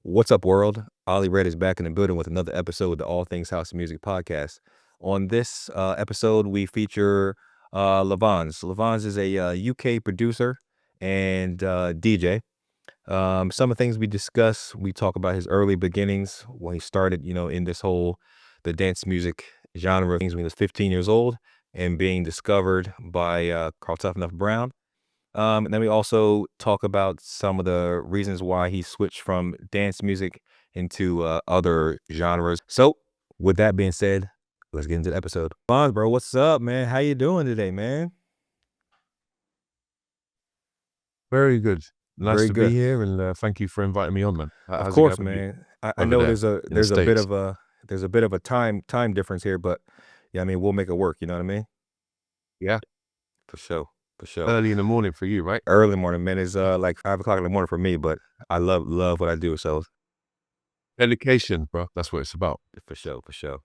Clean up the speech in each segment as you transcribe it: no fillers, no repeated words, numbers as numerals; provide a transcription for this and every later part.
What's up, world? Ollie Red is back in the building with another episode of the All Things House Music podcast. On this episode, we feature Lavonz. Lavonz is a UK producer and DJ. Some of the things we discuss, we talk about his early beginnings when he started, in this whole the dance music genre things when he was 15 years old and being discovered by Carl Tough Brown. And then we also talk about some of the reasons why he switched from dance music into other genres. So, with that being said, let's get into the episode. Bonds, bro, what's up, man? How you doing today, man? Very good. Nice Very to be good. here, and thank you for inviting me on, man. Of How's it course, going man. I over know there in the there's a bit States? of a time difference here, but yeah, I mean we'll make it work. You know what I mean? Yeah, For sure, for sure. early in the morning for you, right? Early morning, man. It's like 5 o'clock in the morning for me, but I love what I do. So Dedication, bro. That's what it's about. for sure, for sure.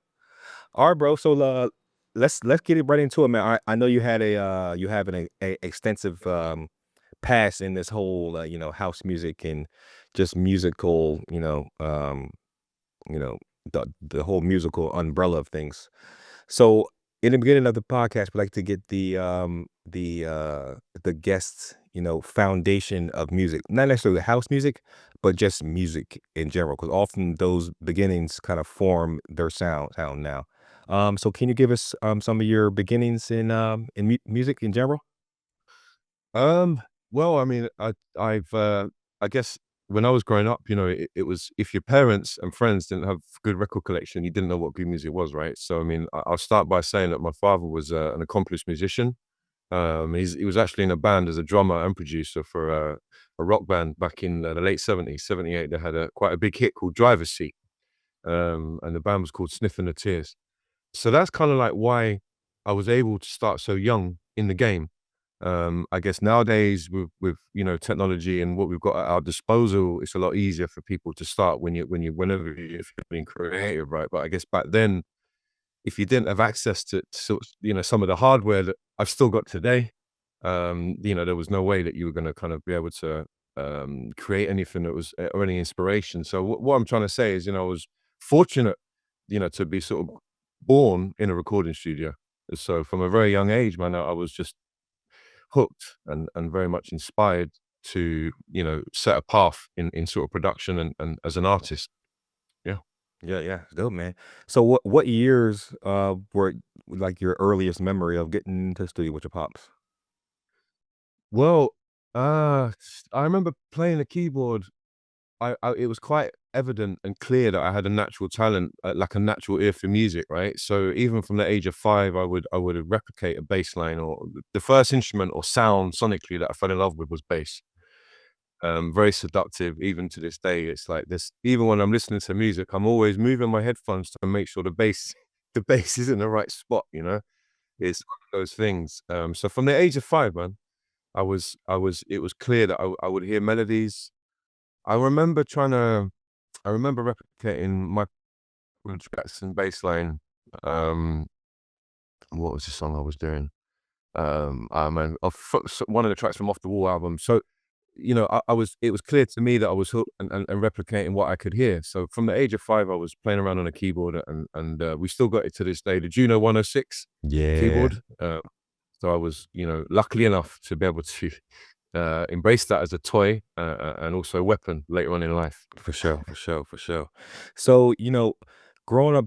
All right, bro. So let's get it right into it, man. I know you had you have a extensive past in this whole house music and just musical you know the whole musical umbrella of things. So in the beginning of the podcast, we like to get the guests foundation of music, not necessarily house music, but just music in general, because often those beginnings kind of form their sound now. So can you give us some of your beginnings in music in general? Um, well, I mean, I guess when I was growing up, it was if your parents and friends didn't have good record collection, you didn't know what good music was, right? So, I mean, I'll start by saying that my father was an accomplished musician. He was actually in a band as a drummer and producer for a rock band back in the late 70s, 78. They had quite a big hit called Driver's Seat, and the band was called Sniffing the Tears. So that's kind of like why I was able to start so young in the game. I guess nowadays with technology and what we've got at our disposal, it's a lot easier for people to start whenever you're feeling creative, right? But I guess back then, if you didn't have access to sort of, some of the hardware that I've still got today, there was no way that you were going to kind of be able to create anything that was or any inspiration. So what I'm trying to say is, I was fortunate, to be sort of born in a recording studio. So from a very young age, man, I was just hooked and very much inspired to, set a path in sort of production and as an artist. Yeah. Yeah, yeah, dope, man. So what years were like your earliest memory of getting into the studio with your pops? Well, I remember playing the keyboard. It was quite evident and clear that I had a natural talent, like a natural ear for music, right? So even from the age of 5, I would replicate a bass line, or the first instrument or sound sonically that I fell in love with was bass. Very seductive even to this day. It's like this, even when I'm listening to music, I'm always moving my headphones to make sure the bass the bass is in the right spot. It's one of those things. So from the age of 5, man, it was clear that I would hear melodies. I remember trying to I remember replicating Michael Jackson bass line. Um, what was the song I was doing? Man, one of the tracks from Off the Wall album. So, it was clear to me that I was hooked and replicating what I could hear. So from the age of 5, I was playing around on a keyboard, and we still got it to this day, the Juno 106 Yeah, keyboard. So I was, lucky enough to be able to embrace that as a toy, and also a weapon later on in life. for sure, for sure, for sure. So, growing up,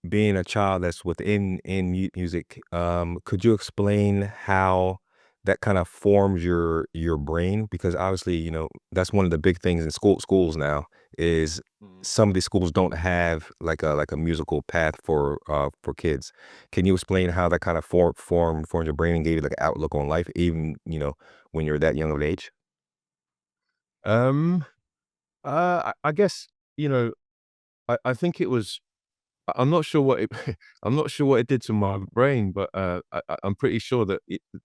being a child that's within in music, could you explain how that kind of forms your brain? Because obviously, that's one of the big things in schools now is Mhm. some of these schools don't have like a musical path for kids. Can you explain how that kind of formed your brain and gave you like an outlook on life, even when you're that young of an age? Um, I guess, you know, I think it was I'm not sure what it I'm not sure what it did to my brain, but, I'm pretty sure that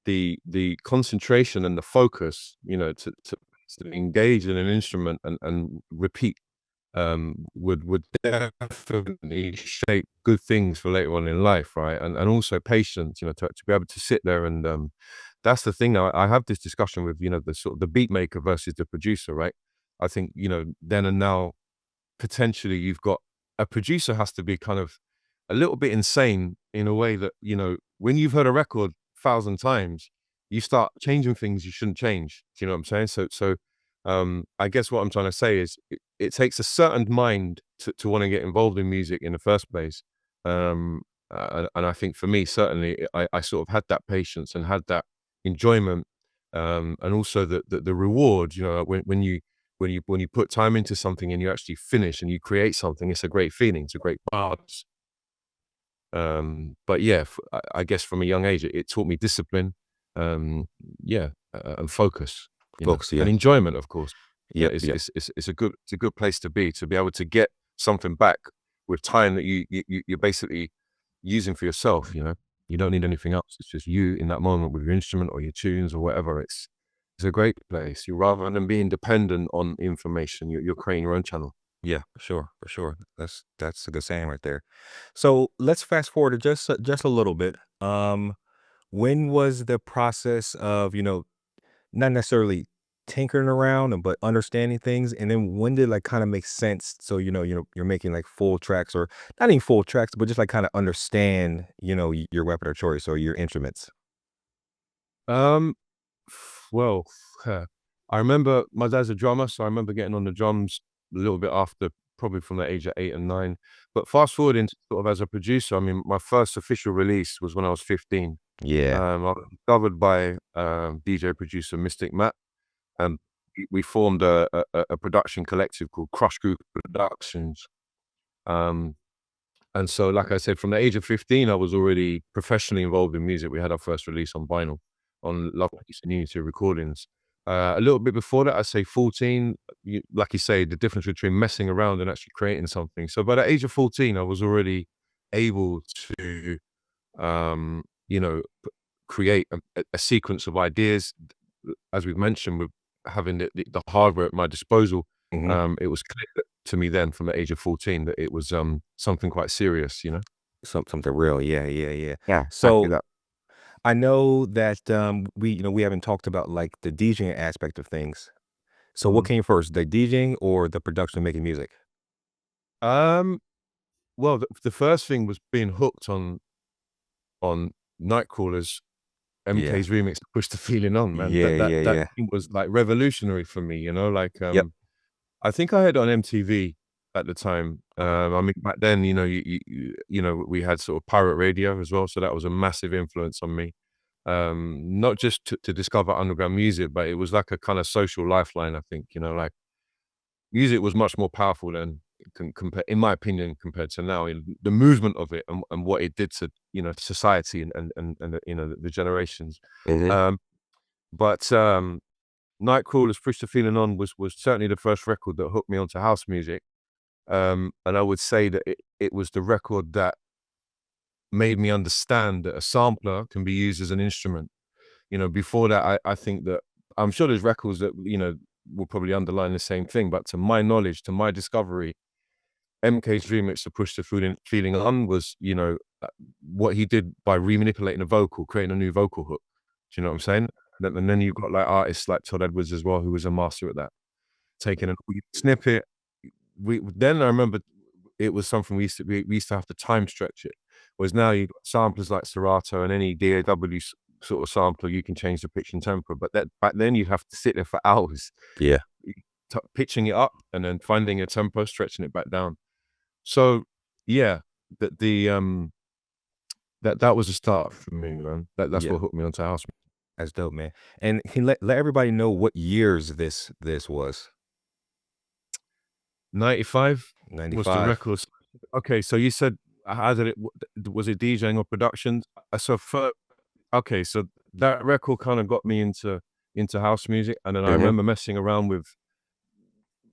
the concentration and the focus, to engage in an instrument and repeat, would definitely shape good things for later on in life, right? And also patience, to be able to sit there and, that's the thing. I have this discussion with, the sort of the beat maker versus the producer, right? I think, then and now potentially you've got a producer has to be kind of a little bit insane in a way that, you know, when you've heard a record 1,000 times, you start changing things you shouldn't change. Do you know what I'm saying? I guess what I'm trying to say is it takes a certain mind to want to get involved in music in the first place. And I think for me, certainly, I sort of had that patience and had that enjoyment, and also the reward. You know, when you put time into something and you actually finish and you create something, it's a great feeling. It's a great buzz. But yeah, I guess from a young age, it taught me discipline, um, yeah, and focus, you know, Folks, and yeah. enjoyment, of course. Yeah, Yep, yep. it's a good place to be able to get something back with time that you're basically using for yourself. You know, you don't need anything else. It's just you in that moment with your instrument or your tunes or whatever. It's a great place. You rather than being dependent on information, you're creating your own channel. Yeah, for sure, for sure. That's a good saying right there. So let's fast forward just a little bit. When was the process of, not necessarily tinkering around but understanding things, and then when did like kind of make sense? So you're making like full tracks, or not even full tracks, but just like kind of understand, your weapon of choice or your instruments. Um, well, I remember my dad's a drummer, so I remember getting on the drums a little bit after, probably from the age of 8 and 9. But fast forward into sort of as a producer, I mean, my first official release was when I was 15. Yeah. I was discovered by DJ producer Mystic Matt, and we formed a production collective called Crush Group Productions. Um, and so, like I said, from the age of 15, I was already professionally involved in music. We had our first release on vinyl on Lavonz and Unity Recordings. A little bit before that, I'd say 14, like you say, the difference between messing around and actually creating something. So by the age of 14, I was already able to, you know, create a sequence of ideas. As we've mentioned, with having the hardware at my disposal, Hmm. it was clear to me then from the age of 14 that it was something quite serious, you know? Something real. Yeah, yeah, yeah. Yeah, exactly So that. I know that we haven't talked about like the DJing aspect of things. So what Mhm. came first, the DJing or the production of making music? Um, well, the first thing was being hooked on Nightcrawler's Yeah. MK's remix to Push the Feeling On, man. Yeah, yeah, That yeah. thing was, like, revolutionary for me, you know? Like, Yep. I think I had it on MTV at the time. I mean, back then, you know, you know, we had sort of pirate radio as well, so that was a massive influence on me. Not just to discover underground music, but it was like a kind of social lifeline, I think, you know? Like, music was much more powerful than compare, in my opinion, compared to now. In the movement of it and what it did to, you know, society and you know, the generations. Hmm. Um, but Nightcrawler's "Push the Feeling On" was certainly the first record that hooked me onto house music. And I would say that it was the record that made me understand that a sampler can be used as an instrument. You know, before that, I think that I'm sure there's records that, you know, will probably underline the same thing, but to my knowledge, to my discovery, MK's remix to Push the Feeling On was, you know, what he did by remanipulating a vocal, creating a new vocal hook. Do you know what I'm saying? And then you've got like artists like Todd Edwards as well, who was a master at that. Taking a snippet. Then I remember it was something we used to have to time stretch it. Whereas now you've got samplers like Serato and any DAW sort of sampler, you can change the pitch and tempo. But that back then you have to sit there for hours, Yeah. pitching it up and then finding a tempo, stretching it back down. So yeah, that the that was a start for me, man. That's Yeah. what hooked me onto house. That's dope, man. And can you let everybody know what years this was? 95 was the 95. record. Okay, so you said how did it was it DJing or production? So for okay, so that record kind of got me into house music, and then I Hmm. remember messing around with.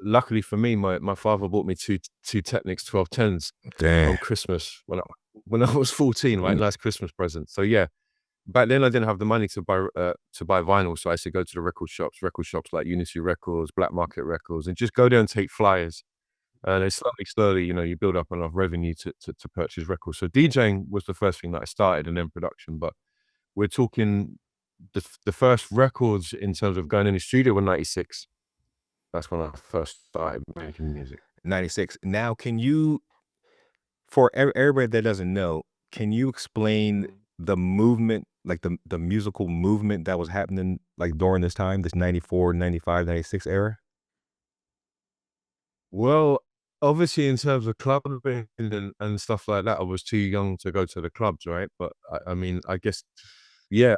Luckily for me, my father bought me two Technics 1210s Damn. on Christmas when I was 14, right? Nice Christmas present. So yeah, back then I didn't have the money to buy vinyl, so I used to go to the record shops like Unity Records, Black Market Records, and just go there and take flyers. And then slowly, you know, you build up enough revenue to purchase records. So DJing was the first thing that I started, and then production. But we're talking the first records in terms of going in the studio were 96. That's when I first started making music. 96. Now, can you, for everybody that doesn't know, can you explain the movement, like the musical movement that was happening like during this time, this 94, 95, 96 era? Well, obviously, in terms of clubbing and stuff like that, I was too young to go to the clubs, right? But I mean, I guess, yeah.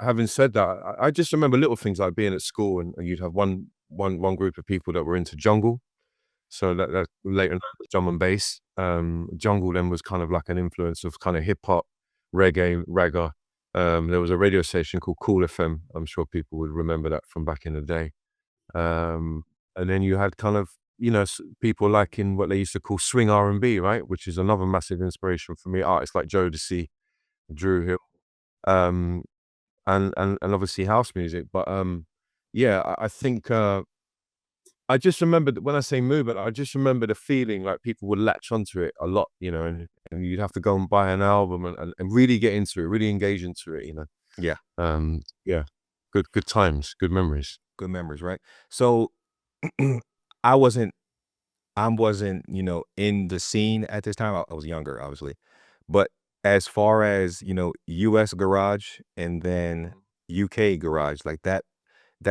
Having said that, I just remember little things like being at school, and you'd have one group of people that were into jungle. So that later known as drum and bass. Jungle then was kind of like an influence of kind of hip hop, reggae, ragga. There was a radio station called Cool FM. I'm sure people would remember that from back in the day. Um, and then you had kind of, people liking what they used to call swing R&B, right? Which is another massive inspiration for me. Artists like Jodeci, Drew Hill, um, and obviously house music. But yeah, I think I just remember that when I say movement, I just remember the feeling like people would latch onto it a lot, and you'd have to go and buy an album and really get into it, really engage into it, Yeah, Yeah, good times, good memories. good memories, right? So I wasn't in the scene at this time. I was younger, obviously. But as far as, US garage and then UK garage, like that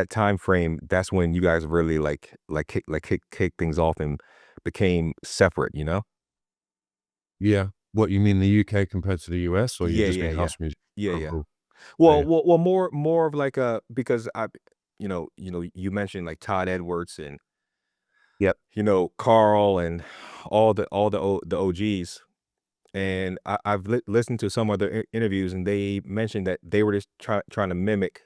time frame, that's when you guys really kick things off and became separate, you know? Yeah. What you mean the UK compared to the US, or you Yeah, just yeah, mean yeah. house music Yeah, yeah. overall? Yeah, Well, yeah. more of like a, because you mentioned like Todd Edwards and Yep. Carl and all the OGs. And I've listened to some other interviews, and they mentioned that they were just trying to mimic,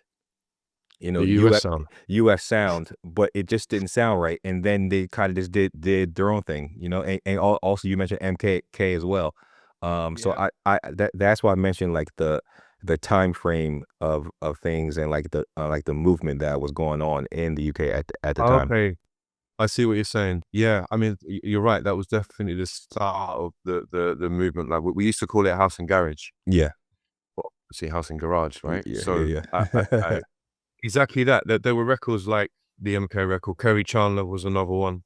The US US sound. US sound, but it just didn't sound right. And then they kind of just did their own thing, and also you mentioned MKK as well. So Yeah. that's why I mentioned like the time frame of things, and like the movement that was going on in the UK at the time. Okay. I see what you're saying. Yeah, I mean, you're right. That was definitely the start of the movement. Like we used to call it house and garage, Yeah. well, obviously house and garage, right? Yeah, So yeah, yeah. exactly that. There were records like the MK record. Kerry Chandler was another one,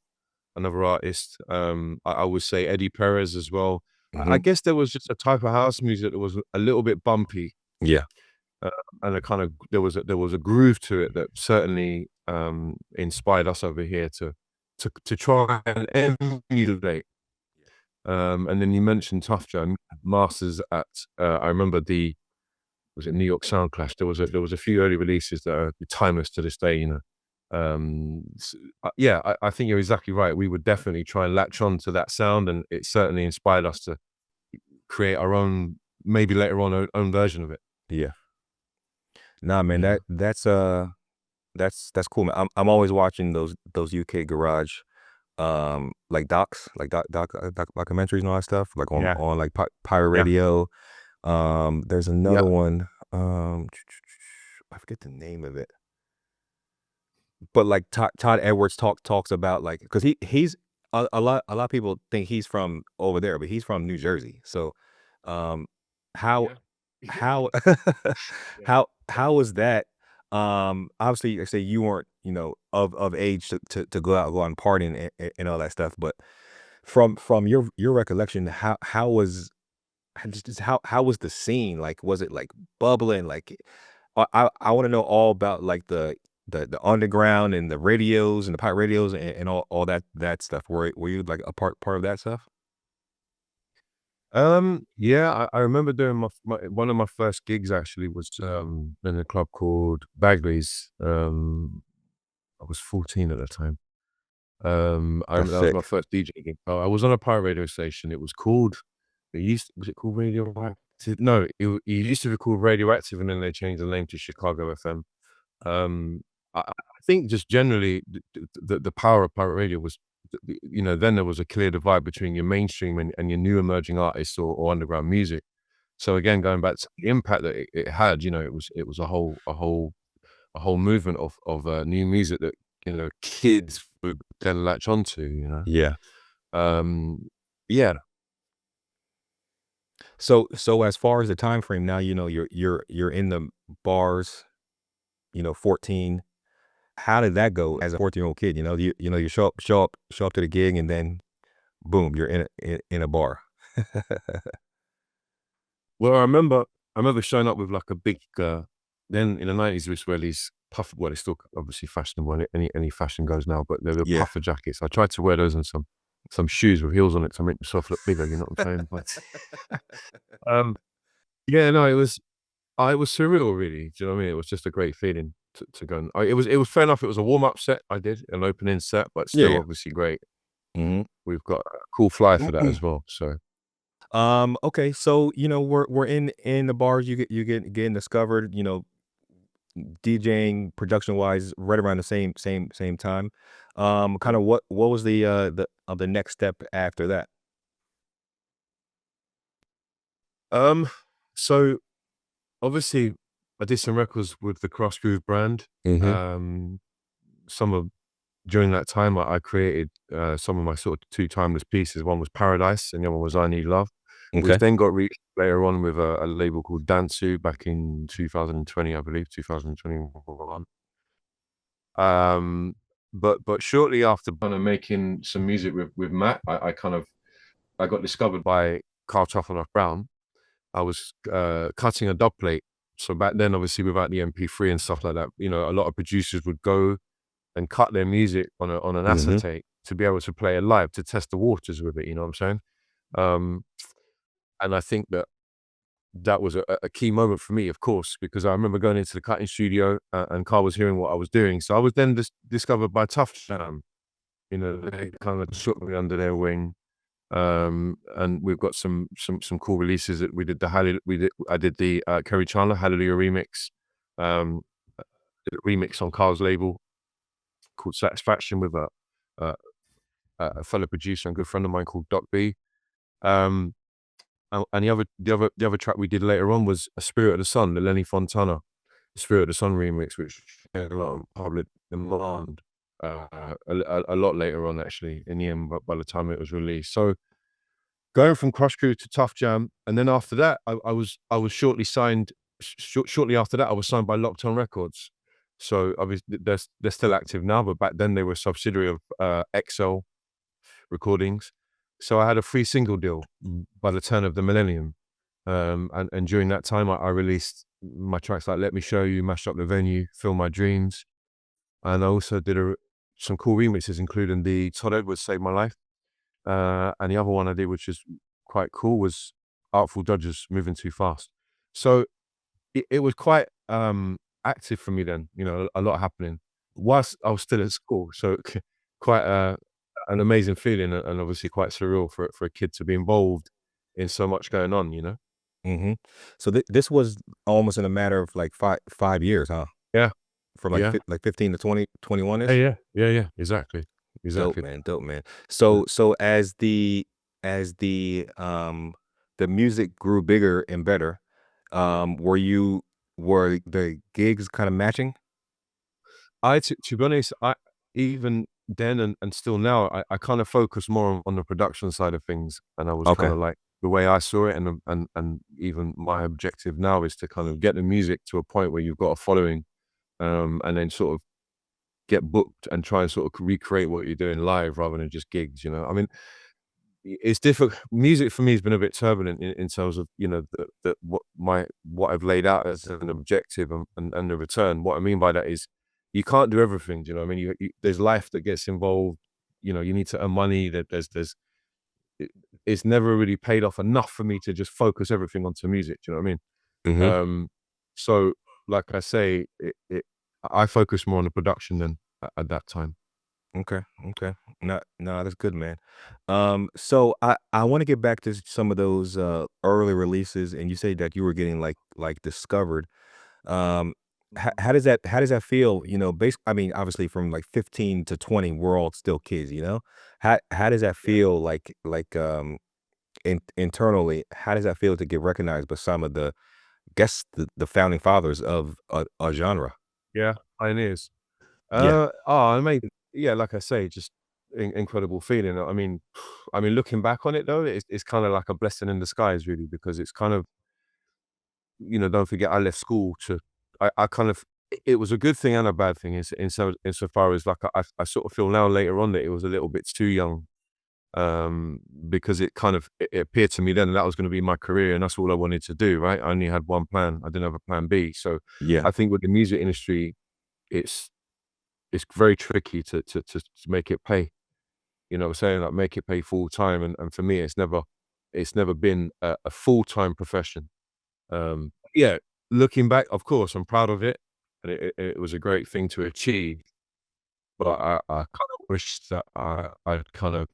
another artist. I would say Eddie Perez as well. I Hmm. guess there was just a type of house music that was a little bit bumpy, Yeah. uh, and a kind of there was a groove to it that certainly inspired us over here to try and emulate. And then you mentioned Tuff Jam Masters at I remember was it New York Sound Clash? There was a few early releases that are timeless to this day. Yeah, I think you're exactly right. We would definitely try and latch on to that sound, and it certainly inspired us to create our own, maybe later on, own version of it. Yeah. Nah, man, Yeah. that's cool, man. I'm always watching those UK garage, like docs, like documentaries and all that stuff, like Yeah. on like Pirate Yeah. Radio. There's Yeah. another one. I forget the name of it, but like Todd Edwards talks about, like, because he's a lot of people think he's from over there, but he's from New Jersey. So, um, how Yeah. how Yeah. how was that? Obviously, I say you weren't, of age to go out and party and all that stuff, but from your recollection, how was just how was the scene? Like, was it like bubbling? Like, I want to know all about like the underground and the radios and the pirate radios and all that stuff. Were you like a part of that stuff? Yeah, I remember doing my one of my first gigs actually was in a club called Bagley's. I was 14 at the time. That's That was my sick. first DJ gig. I was on a pirate radio station. It was called. Was it called Radioactive? No, it used to be called Radioactive, and then they changed the name to Chicago FM. I think just generally the power of pirate radio was, then there was a clear divide between your mainstream and your new emerging artists or underground music. So again, going back to the impact that it had, it was a whole movement of new music that kids would then latch onto. Yeah. Um, yeah, So as far as the time frame now, you're in the bars, 14. how did that go as a 14-year-old kid? You show up to the gig, and then boom, you're in a bar. Well, I remember showing up with like a big, then in the 90s, we used to wear these puffer, well, it's still obviously fashionable, any fashion goes now, but they were Yeah. puffer jackets. I tried to wear those and some shoes with heels on it to make myself look bigger, you know what I'm saying? But, um, yeah, no, it was surreal really. Do you know what I mean? It was just a great feeling to go and it was fair enough. It was a warm-up set I did, an opening set, but Yeah, still yeah. obviously great. Mhm. We've got a cool flyer for that as well, so. Okay, so, we're in the bars, you getting discovered, DJing production-wise right around the same time. Kinda what was the next step after that? Um, so obviously I did some records with the Cross Groove brand. Mhm. Some of During that time I created some of my sort of two timeless pieces. One was Paradise and the other one was I Need Love, which Okay. then got reached later on with a label called Dansu back in 2020, I believe, 2021. Um, but shortly after kind of making some music with Matt, I got discovered by Carl Trufflenuff Brown. I was cutting a dub plate. So back then, obviously, without the MP3 and stuff like that, a lot of producers would go and cut their music on an Mhm. acetate to be able to play it live to test the waters with it. You know what I'm saying? Um, and I think that was a key moment for me, of course, because I remember going into the cutting studio and Carl was hearing what I was doing. So I was then discovered by Tuff Jam. They kind of took me under their wing. And we've got some cool releases that we did. I did the Kerry Chandler Hallelujah remix, um, did a remix on Carl's label called Satisfaction with a, a fellow producer and good friend of mine called Doc B. And the other track we did later on was A Spirit of the Sun, the Lenny Fontana Spirit of the Sun remix, which had a lot of public demand. A lot later on, actually, in the end, but by the time it was released. So going from Crush Crew to Tuff Jam, and then after that, I was shortly signed. Shortly after that, I was signed by Locked On Records. So obviously they're still active now, but back then they were a subsidiary of XL Recordings. So I had a free single deal by the turn of the millennium. And during that time, I released my tracks like Let Me Show You, Mash Up the Venue, Fill My Dreams. And I also did some cool remixes, including the Todd Edwards Save My Life. And the other one I did, which is quite cool, was Artful Dodgers, Moving Too Fast. So it was quite active for me then, a lot happening whilst I was still at school. So quite an amazing feeling and obviously quite surreal for a kid to be involved in so much going on. Mhm. So this was almost in a matter of like 5 years, huh? Yeah, From like yeah. 15 to 20, Yeah, 21-ish? yeah, yeah, yeah, exactly, Dope, exactly. man, dope, man. Yeah. So as the music grew bigger and better, were the gigs kinda matching? To be honest, I even then and still now, I kind of focus more on the production side of things, and I was kind Okay. of like the way I saw it, and even my objective now is to kind of get the music to a point where you've got a following, and then sort of get booked and try and sort of recreate what you're doing live rather than just gigs. I mean, it's difficult. Music for me has been a bit turbulent in terms of what I've laid out as an objective and the return. What I mean by that is you can't do everything. Do you know what I mean? There's life that gets involved. You need to earn money. That it, it's never really paid off enough for me to just focus everything onto music. Do you know what I mean? Mhm. So like I say, I focus more on the production than at that time. Okay, okay. No, that's good, man. So I wanna get back to some of those, early releases, and you say that you were getting, like, discovered. Um, how does that feel, I mean, obviously from, like, 15 to 20, we're all still kids, you know? How does that Yeah. feel internally? How does that feel to get recognized by some of guess the founding fathers of a genre? Yeah, pioneers. Yeah. Amazing. Yeah, like I say, just incredible feeling. I mean, looking back on it though, it's kind of like a blessing in disguise, really, because it's kind of, don't forget, I left school to, I kind of it was a good thing and a bad thing insofar as like I sort of feel now later on that it was a little bit too young, because it kind of it appeared to me then that was going to be my career and that's all I wanted to do, right? I only had one plan. I didn't have a plan B. So Yeah, I think with the music industry, it's it's very tricky to make it pay. You know what I'm saying? Like make it pay full time. And for me, it's never been a full time profession. Yeah, looking back, of course, I'm proud of it, and it was a great thing to achieve. But I kind of wish that I'd kind of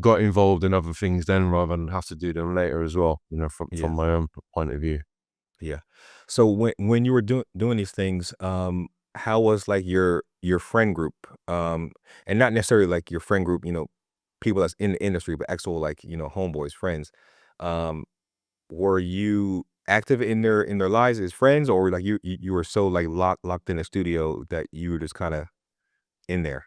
got involved in other things then rather than have to do them later as well. You know, yeah, from my own point of view. yeah. So when you were doing these things, how was like your friend group? And not necessarily like your friend group, people that's in the industry, but actual like, homeboys, friends. Um, were you active in their lives as friends, or like you were so like locked in the studio that you were just kind of in there?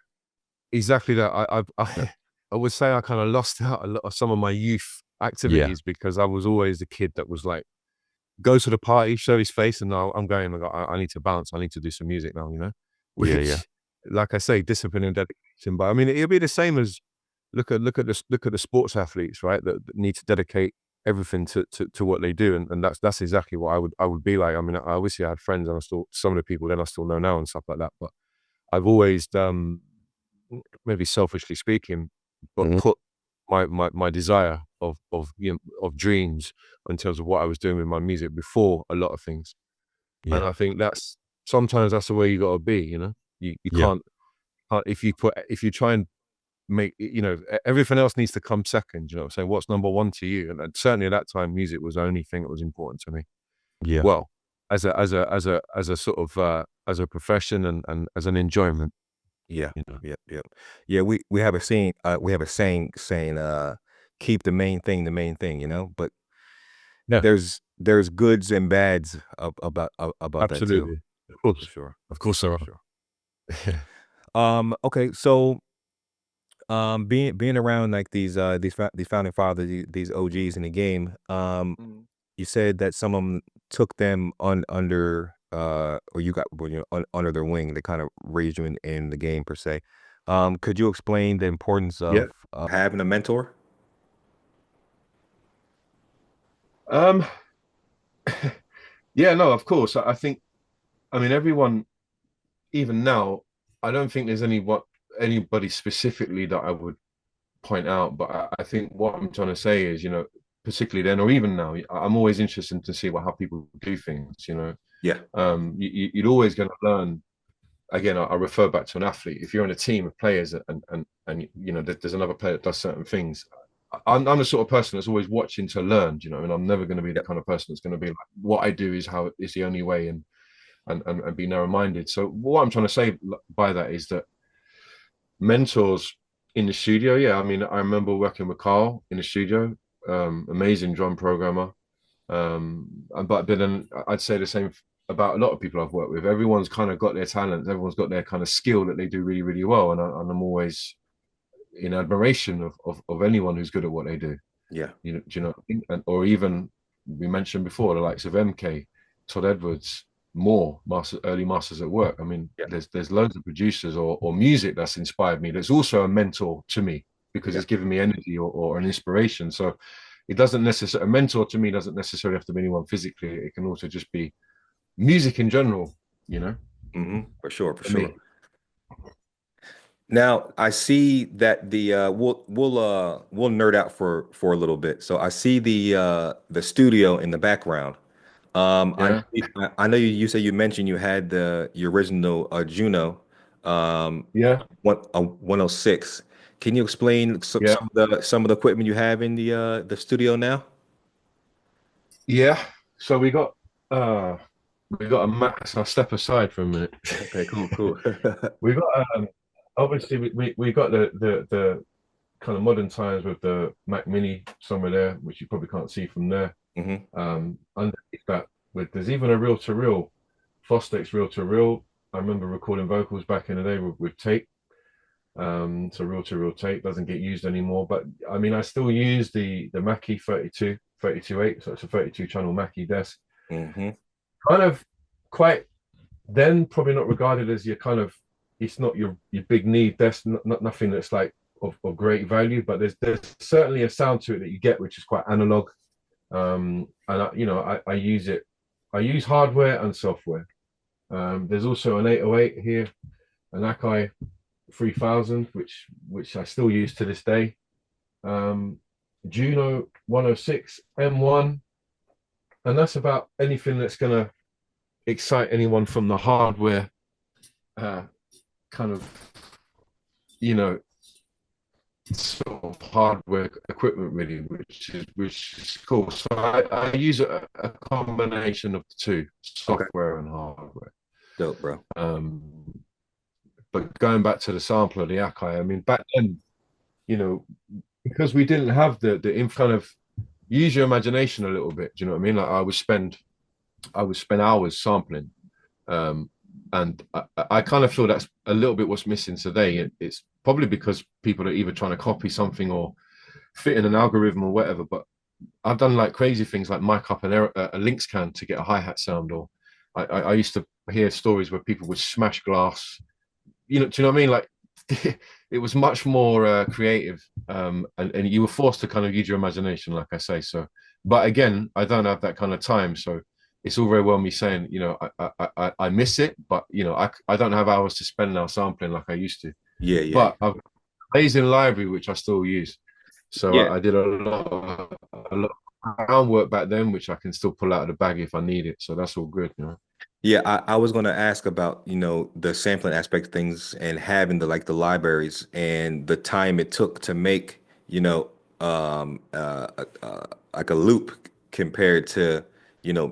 Exactly that. Yeah. I would say I kind of lost out a lot of some of my youth Yeah. activities because I was always the kid that was like, go to the party, show his face, and now I'm going. I need to bounce. I need to do some music now. You know, Yeah. Yeah. which, like I say, discipline and dedication. But I mean, it'll be the same as look at the sports athletes, right? That need to dedicate everything to what they do, and that's exactly what I would be like. I mean, I obviously I had friends, and I still some of the people then I still know now and stuff like that. But I've always maybe selfishly speaking, but Mhm. put my desire of of dreams in terms of what I was doing with my music before a lot of things. And Yeah. I think that's sometimes that's the way you gotta be, you know? You Yeah. can't if you try and make everything else needs to come second, you know what I'm saying? What's number one to you? And certainly at that time, music was the only thing that was important to me. Yeah. Well, as a sort of as a profession and as an enjoyment, Yeah. you know. Yep. Yep. Yeah. We have a saying. We have a saying. Keep the main thing. But Yeah, there's goods and bads about that too, absolutely. for sure, Of course there for are. sure. Okay. So being around like these founding fathers, these OGs in the game, Mhm. you said that some of them took them under or you got well, under their wing. They kind of raised you in the game per se. Could you explain the importance Yeah. of having a mentor? Um, yeah, no, of course. I think, I mean, everyone, even now, I don't think there's anybody specifically that I would point out, but I think what I'm trying to say is, particularly then or even now, I'm always interested to see how people do things, Yeah. You'd always going to learn. Again, I refer back to an athlete. If you're in a team of players and there's another player that does certain things, I'm the sort of person that's always watching to learn. And I'm never going to be the Yeah. kind of person that's going to be like, what I do is how is the only way, and be narrow minded. So what I'm trying to say by that is that mentors in the studio. Yeah, I mean, I remember working with Carl in the studio, amazing drum programmer. But then I'd say the same about a lot of people I've worked with. Everyone's kind of got their talents. Everyone's got their kind of skill that they do really, really well. And I'm always in admiration of anyone who's good at what they do. Yeah. Do you know what I mean? Or even we mentioned before the likes of MK, Todd Edwards, early masters at work. I mean, Yeah. there's loads of producers or music that's inspired me. That's also a mentor to me because Yeah. it's given me energy or an inspiration. So it doesn't necessarily a mentor to me doesn't necessarily have to be anyone physically. It can also just be music in general. You know, For sure. For for sure. me. Now I see that we'll nerd out for a little bit. So I see the studio in the background. Yeah, I know you said you mentioned you had your original Juno, um, yeah, 106. Can you explain yeah, some of the equipment you have in the studio now? yeah. So uh we got a max. I'll step aside for a minute. Okay, cool, cool. We got obviously we got the kind of modern times with the Mac Mini somewhere there, which you probably can't see from there. Hmm. Underneath that, there's even a reel to reel, Fostex reel to reel. I remember recording vocals back in the day with tape. So reel to reel tape doesn't get used anymore. But I mean, I still use the Mackie 32 8. So it's a 32 channel Mackie desk. Hmm. Kind of quite then probably not regarded as your kind of, it's not your big need. There's not nothing that's like of great value, but there's certainly a sound to it that you get, which is quite analog. And I use it. I use hardware and software. There's also an 808 here, an Akai 3000, which I still use to this day. Um, Juno 106 M1, and that's about anything that's gonna excite anyone from the hardware uh, kind of, you know, sort of hardware equipment really, which is cool. So I use a combination of the two, Okay. software and hardware. Dope, bro. Um, but going back to the sampler, the Akai, I mean, back then, you know, because we didn't have the in kind of use your imagination a little bit. Do you know what I mean? Like I would spend hours sampling, um, and I kind of feel that's a little bit what's missing today. It's probably because people are either trying to copy something or fit in an algorithm or whatever. But I've done like crazy things like mic up a Lynx can to get a hi-hat sound, or I used to hear stories where people would smash glass. Do you know what I mean? Like it was much more creative, and you were forced to kind of use your imagination, like I say. So, but again, I don't have that kind of time, so it's all very well me saying, I miss it, but I don't have hours to spend now sampling like I used to. Yeah, yeah, But I've amazing library which I still use. So yeah. I did a lot of groundwork back then, which I can still pull out of the bag if I need it. So that's all good. Yeah, I was going to ask about, the sampling aspect of things and having the libraries and the time it took to make, like a loop compared to,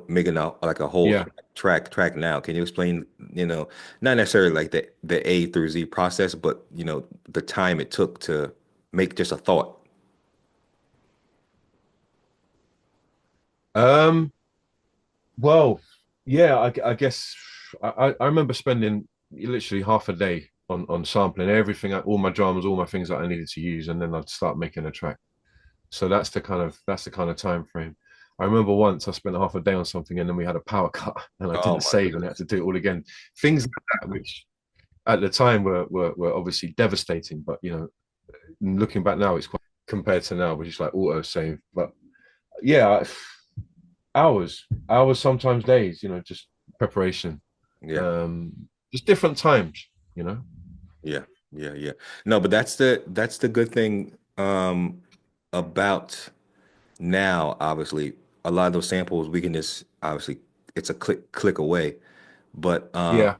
making like a whole Yeah. track now. Can you explain, not necessarily like the A through Z process, but, the time it took to make just a thought? Um, Well, yeah, I guess I remember spending literally half a day on sampling everything, all my drums, all my things that I needed to use, and then I'd start making a track. So that's the kind of time frame. I remember once I spent half a day on something, and then we had a power cut, and I Oh didn't my save, and I had goodness. to do it all again. Things like that, which at the time were obviously devastating, but looking back now, it's quite compared to now, which is like auto save. But yeah, hours, sometimes days, just preparation. Yeah. Um, just different times, you know. Yeah, yeah, yeah. No, but that's the good thing about now, obviously. A lot of those samples we can just obviously it's a click away. But Yeah,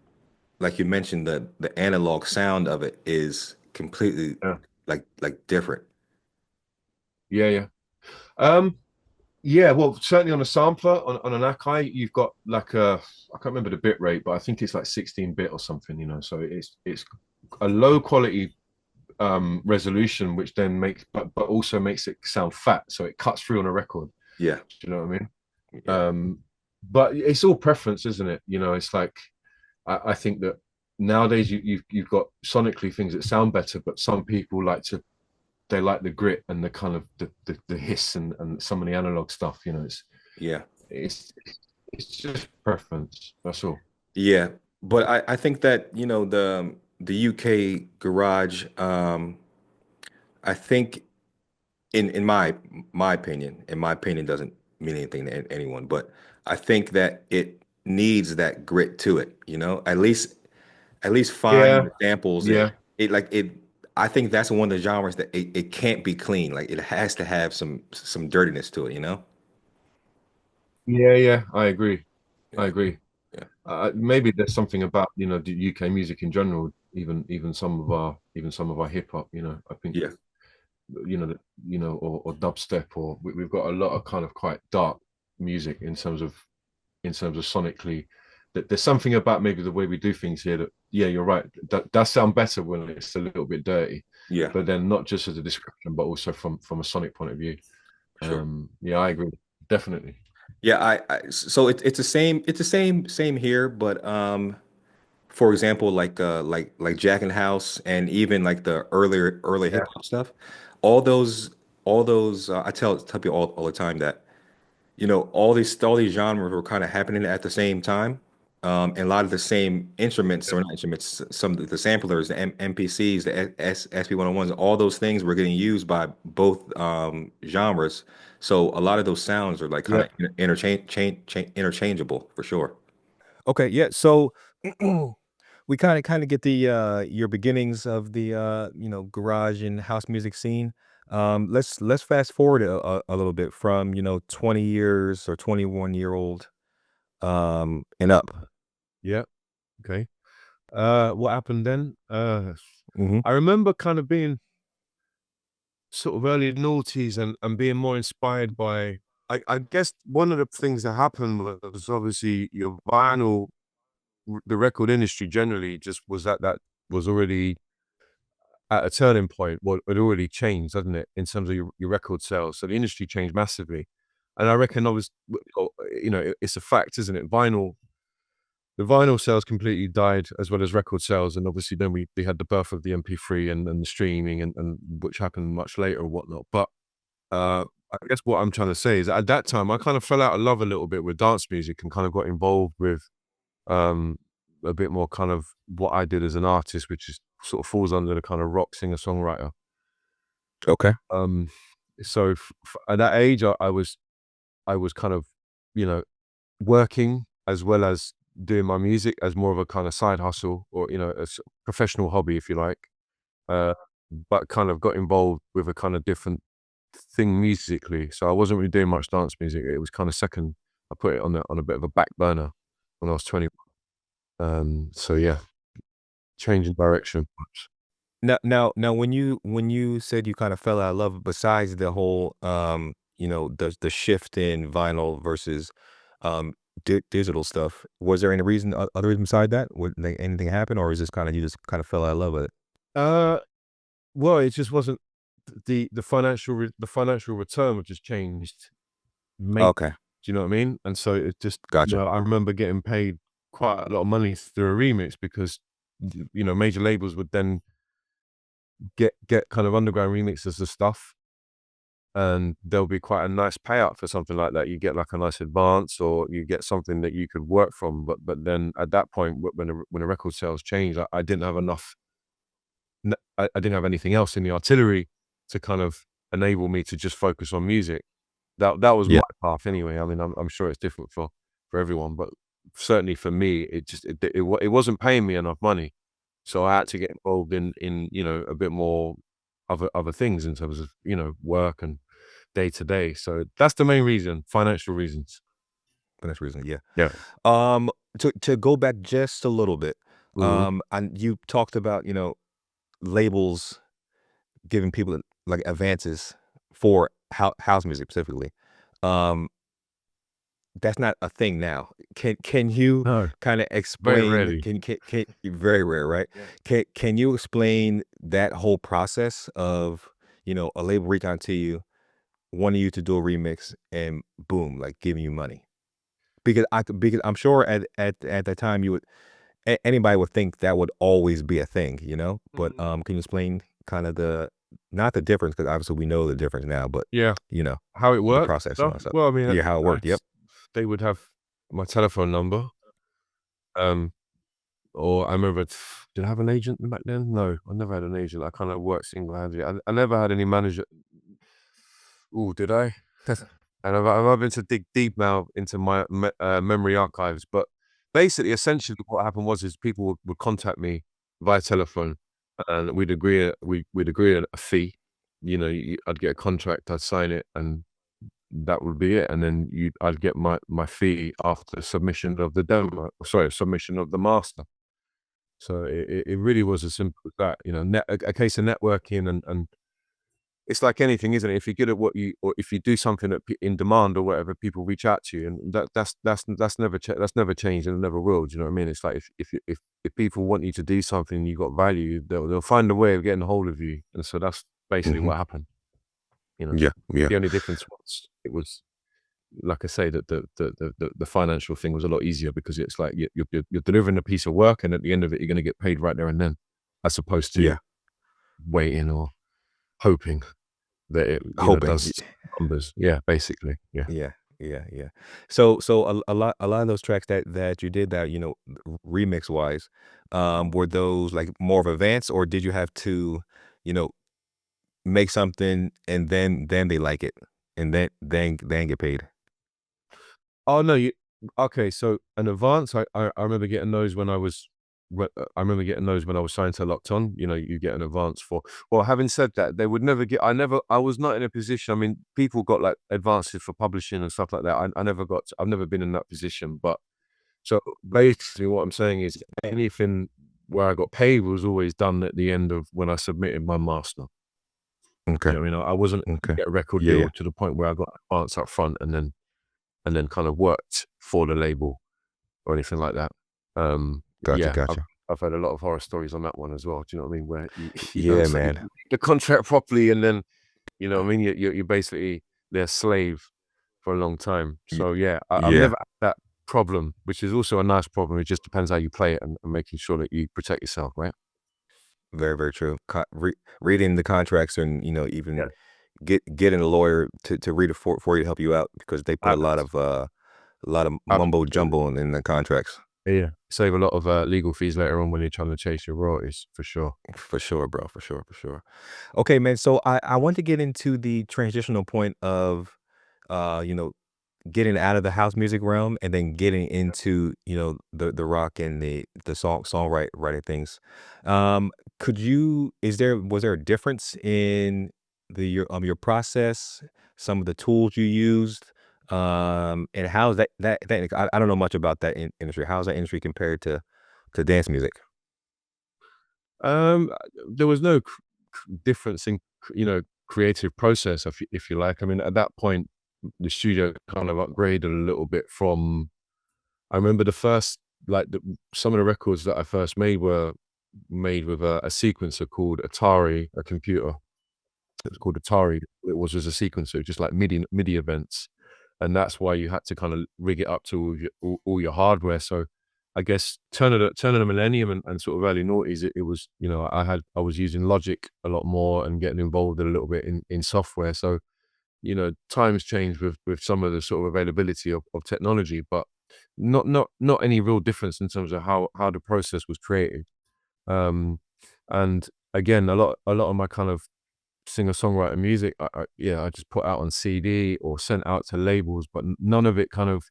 like you mentioned, the analog sound of it is completely yeah, like different. yeah, yeah. Um, yeah, well, certainly on a sampler on an Akai, you've got like I can't remember the bit rate, but I think it's like 16-bit or something. So it's a low quality resolution, which then makes but also makes it sound fat, so it cuts through on a record. Yeah, Do you know what I mean? yeah, But it's all preference, isn't it? It's like I think that nowadays you've got sonically things that sound better, but some people they like the grit and the kind of the hiss and some of the analog stuff. yeah, It's it's just preference. That's all. yeah. But I think that, the UK garage, I think in my opinion doesn't mean anything to anyone, but I think that it needs that grit to it, at least find Yeah, the samples and yeah, it I think that's one of the genres that it can't be clean. Like it has to have some dirtiness to it. yeah, yeah. I agree. I Yeah, agree. yeah, Maybe there's something about the UK music in general, even some of our hip hop. I think yeah, or dubstep, or we've got a lot of kind of quite dark music in terms of sonically. That there's something about maybe the way we do things here that, yeah, you're right. That does sound better when it's a little bit dirty, yeah, but then not just as a description, but also from a sonic point of view. sure. Yeah, I agree, definitely. Yeah, so it's the same here, but for example, like Jack and House and even like the early hip Yeah, hop stuff, all those I tell people all the time that all these genres were kind of happening at the same time. and a lot of the same instruments, or not instruments, some of the samplers, the MPCs, the SP101s, all those things were getting used by both genres. So a lot of those sounds are like kind Yeah. of interchangeable for sure. Okay, yeah. So we kind of get the your beginnings of the garage and house music scene. Let's fast forward a little bit from 20 years or 21-year-old and up. Yeah. Okay. What happened then? Hmm. I remember kind of being sort of early noughties and being more inspired by. I guess one of the things that happened was obviously your vinyl, the record industry generally just was that was already at a turning point. Well, it already changed, hasn't it, in terms of your record sales? So the industry changed massively, and I reckon I was, it's a fact, isn't it? The vinyl sales completely died, as well as record sales, and obviously then we had the birth of the MP3 and the streaming, and which happened much later or whatnot. But I guess what I'm trying to say is that at that time I kind of fell out of love a little bit with dance music and kind of got involved with um, a bit more kind of what I did as an artist, which is sort of falls under the kind of rock singer-songwriter. Okay. Um, so at that age, I was kind of, you know, working as well as doing my music as more of a kind of side hustle, or a professional hobby, if you like. Uh, but kind of got involved with a kind of different thing musically. So I wasn't really doing much dance music. It was kind of second. I put it on a bit of a back burner when I was 20. So yeah, changing direction. Now, when you said you kind of fell out of love, besides the whole the shift in vinyl versus digital stuff, was there any reason, other reason beside that? Would like anything happen, or is this kind of you just kind of fell out of love with it? Uh, well, it just wasn't the financial return was just changed. Mate, Okay, do you know what I mean? And so it just, gotcha. I remember getting paid quite a lot of money through a remix because, major labels would then get kind of underground remixes of stuff, and there'll be quite a nice payout for something like that. You get like a nice advance, or you get something that you could work from. But then at that point, when the record sales changed, I didn't have enough. I didn't have anything else in the artillery to kind of enable me to just focus on music. That was Yeah, my path anyway. I mean, I'm sure it's different for everyone, but certainly for me, it wasn't paying me enough money, so I had to get involved in a bit more other things in terms of work and day to day. So that's the main reason, financial reasons. for this reason, yeah. Yeah. Um, to go back just a little bit, Mhm. and you talked about labels giving people like advances for house music specifically. Um, That's not a thing now. Can you No, kinda very explain rarely. can very rare, right? Yeah. Can you explain that whole process of, a label reaching out to you, wanting you to do a remix, and boom, like, giving you money? Because I'm sure at that time you would anybody would think that would always be a thing, you know? But, Mhm. can you explain kinda the not the difference, because obviously we know the difference now, but, Yeah. you know, How it the worked process and all stuff? that stuff. Well, I mean, Yeah, how it worked, yep. they would have my telephone number. Um, or I remember, did I have an agent back then? No, I never had an agent. I kind of worked single-handedly. I never had any manager. Oh, did I? And I'm having to dig deep now into my memory archives. But basically, essentially, what happened was is people would contact me via telephone, and we'd agree a fee. I'd get a contract, I'd sign it, and that would be it. And then I'd get my fee after submission of the demo. Sorry, submission of the master. So it really was as simple as that. A case of networking, and it's like anything, isn't it? If you're good at what you, or if you do something that in demand or whatever, people reach out to you, and that's never changed, and it never will. Do you know what I mean? It's like if people want you to do something, you got value, they'll find a way of getting a hold of you, and so that's basically Mhm. what happened. You know, Yeah, yeah. the only difference was it was like I say, that the financial thing was a lot easier because it's like you're delivering a piece of work, and at the end of it, you're going to get paid right there and then, as opposed to Yeah, waiting or hoping that it hoping. does numbers. Yeah, basically. Yeah. Yeah. Yeah, yeah. So a lot of those tracks that you did that, remix wise, were those like more of advanced, or did you have to, you know, make something and then they like it and then get paid? Oh, no, you okay, so an advance, I remember getting those when I was I remember getting those when I was signed to Locked On, you get an advance for well, having said that, they would never get I was not in a position. I mean, people got, like, advances for publishing and stuff like that. I never got I've never been in that position, but so, basically, what I'm saying is anything where I got paid was always done at the end of when I submitted my master. You Okay. know what I mean? I wasn't Okay. get a record Yeah, yeah. deal to the point where I got advance up front and then kind of worked for the label or anything like that. Gotcha, Yeah, gotcha. I've heard a lot of horror stories on that one as well. Do you know what I mean? Where you don't Yeah, say man. the contract properly, and then you know what I mean. You're basically their slave for a long time. Y So yeah, I've yeah. never had that problem, which is also a nice problem. It just depends how you play it and making sure that you protect yourself, right? Very, very true. Reading the contracts and, even Yeah, getting a lawyer to read it for you to help you out because they put a lot of mumbo absolutely. jumbo in the contracts. Yeah, save a lot of legal fees later on when you're trying to chase your royalties for sure. For sure, bro. For sure, for sure. Okay, man. So I want to get into the transitional point of, uh, you know, getting out of the house music realm and then getting into, the rock and the songwriting things. Um, could you is there was there a difference in your process, some of the tools you used, and how's that I don't know much about that industry. How's that industry compared to dance music? Um, there was no difference in creative process, if you like. I mean, at that point, the studio kind of upgraded a little bit from. I remember the first some of the records that I first made were made with a sequencer called Atari, a computer. It was called Atari. It was as a sequencer, just like MIDI events, and that's why you had to kind of rig it up to all your hardware. So, I guess turn of the millennium and sort of early noughties, it was I was using Logic a lot more and getting involved a little bit in software. So, times changed with some of the sort of availability of technology, but not any real difference in terms of how the process was created. Um, and again, a lot of my kind of singer-songwriter music, I just put out on CD or sent out to labels, but none of it kind of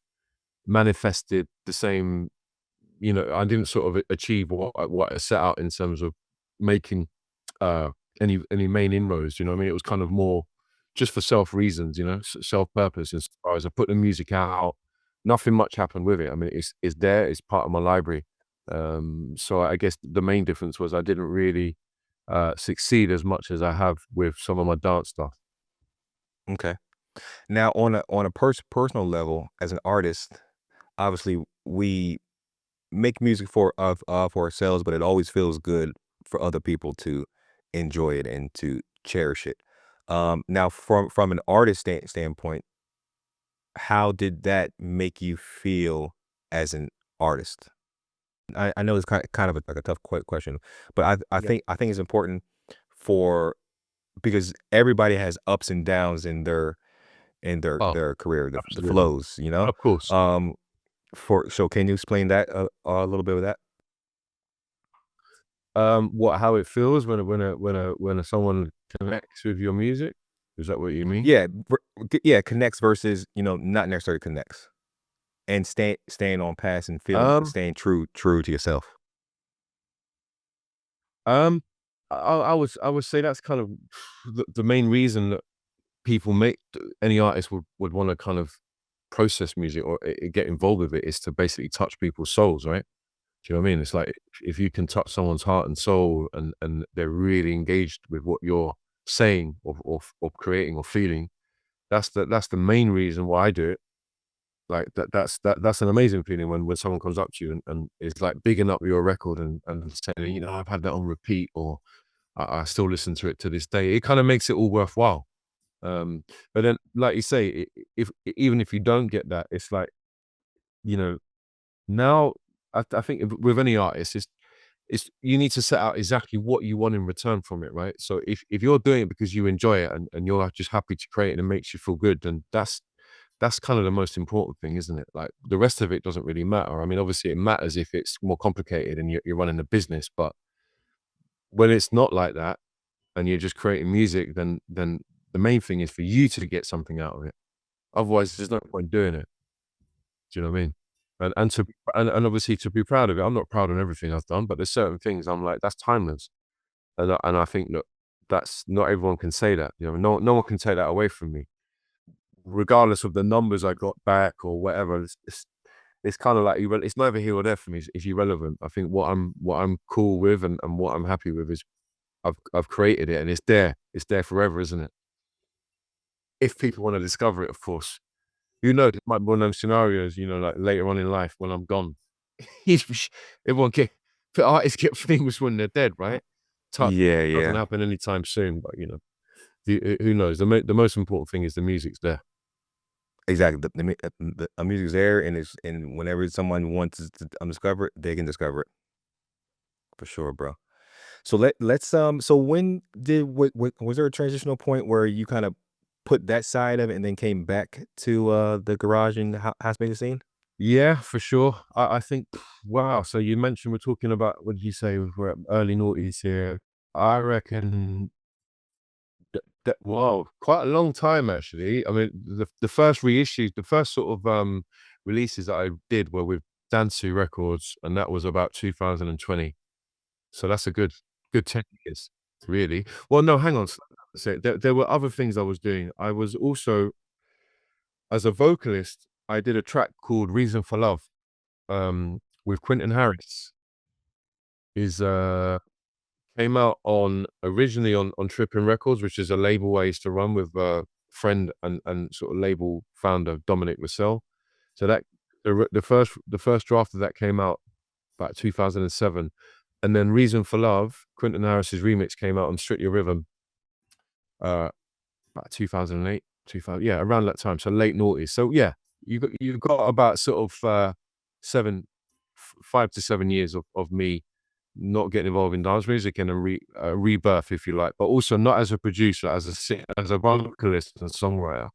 manifested the same. I didn't sort of achieve what I set out in terms of making uh, any main inroads. You know what I mean? It was kind of more just for self reasons, self purpose. As far as I put the music out, nothing much happened with it. I mean, it's there, it's part of my library. So I guess the main difference was I didn't really succeed as much as I have with some of my dance stuff. Okay. Now on a personal level, as an artist, obviously we make music for ourselves, but it always feels good for other people to enjoy it and to cherish it. Now from an artist standpoint, how did that make you feel as an artist? I know it's kind of like a tough question, but Yeah. I think it's important for because everybody has ups and downs in their Oh, their career, the absolutely. flows, you know. Of course. Um, so can you explain that a little bit of that? What how it feels when someone connects with your music? Is that what you mean? Yeah, yeah, connects versus, not necessarily connects, and staying on path and feeling Um, staying true to yourself. um, I would say that's kind of the main reason that people make any artist would want to kind of process music or get involved with it is to basically touch people's souls, right? Do you know what I mean? It's like if you can touch someone's heart and soul and they're really engaged with what you're saying or creating or feeling, that's the main reason why I do it. Like that's an amazing feeling when someone comes up to you and is like bigging up your record and saying, I've had that on repeat or I still listen to it to this day. It kind of makes it all worthwhile. But then, like you say, if even if you don't get that, it's like, you know, now I think with any artist, it's you need to set out exactly what you want in return from it, right? So if you're doing it because you enjoy it and you're just happy to create it and it makes you feel good, then that's kind of the most important thing, isn't it? Like the rest of it doesn't really matter. I mean, obviously it matters if it's more complicated and you're running a business, but when it's not like that and you're just creating music, then the main thing is for you to get something out of it. Otherwise, there's no point doing it. Do you know what I mean? And obviously to be proud of it. I'm not proud of everything I've done, but there's certain things I'm like, that's timeless. And I think that that's not everyone can say that. You know, no one can take that away from me, regardless of the numbers I got back or whatever. It's kind of like it's neither here or there for me. It's irrelevant. I think what I'm cool with and what I'm happy with is I've created it and it's there. It's there forever, isn't it? If people want to discover it, of course. Who knows? It might be one of those scenarios, like later on in life when I'm gone. He's everyone get artists get famous when they're dead, right? Touch Yeah, doesn't yeah. happen anytime soon, but who knows? The most important thing is the music's there. Exactly. The music's there, and whenever someone wants to discover it, they can discover it for sure, bro. So let's. So when did was there a transitional point where you kind of put that side of it and then came back to the garage and house music scene? Yeah, for sure. I think, wow. So you mentioned we're talking about, what did you say? We're at early noughties here. I reckon that, wow, quite a long time actually. I mean, the first reissues, the first sort of releases that I did were with Dansu Records, and that was about 2020. So that's a good 10 years, really. Well, no, hang on. So there were other things I was doing. I was also, as a vocalist, I did a track called Reason for Love, with Quentin Harris. Is came out originally on Trippin' Records, which is a label I used to run with a friend and sort of label founder Dominic Russell. So that the first draft of that came out about 2007. And then Reason for Love, Quentin Harris's remix, came out on Strictly Rhythm, uh, about 2008, 2000, yeah, around that time. So late noughties. So yeah, you've got about sort of 5 to 7 years of me not getting involved in dance music and a rebirth, if you like, but also not as a producer, as a vocalist and songwriter.